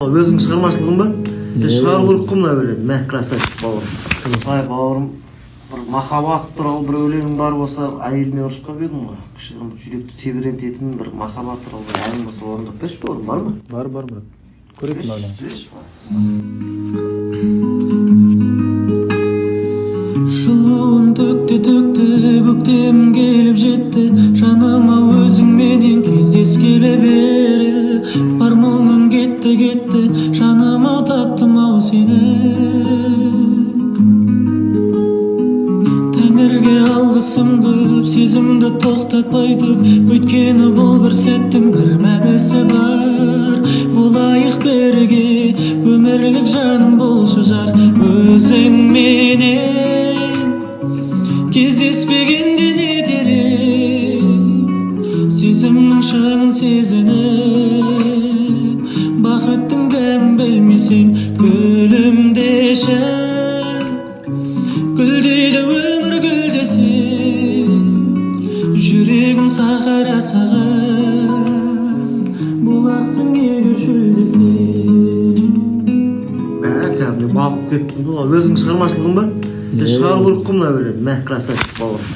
Өзің шығармашылығың бар? Шығарып өліп қымна өлең, мә, красавчик бауырым. Ай, бауырым, бір махаббат туралы бір өлеңің бар болса, әйеліме ұрысқа бердің ғой. Кішігірім жүректі тебірентетін бір махаббат туралы бір ән болса орындап берші бауырым, бар ма? Бар, брат. Көрейік мә өлең. Жылуын төкті, көктем келіп жетті, жаныма өзіңменен кездескелі бері. Бар мұңым кетті, жаныма таптым ау сені. Тәңірге алғысым көп, сезімді тоқтатпайтып, өйткені бұл бір сәттің бір мәнісі бар. Болайық бірге, өмірлік жаным болшы жар, өзіңменен кездеспегенде не терек, сезімнің шыңын сезініп, бақыттың дәмін білмесем, гүлімдеші, гүлдейді өмір гүлдесе, жүрегім сахара саған, бұлақсың егер шөлдесе. Кәдімгі балқып кеттің, өзің шығармашылығың бар? Шығарып өліп қымна өлең, мә, красавчик бауырым.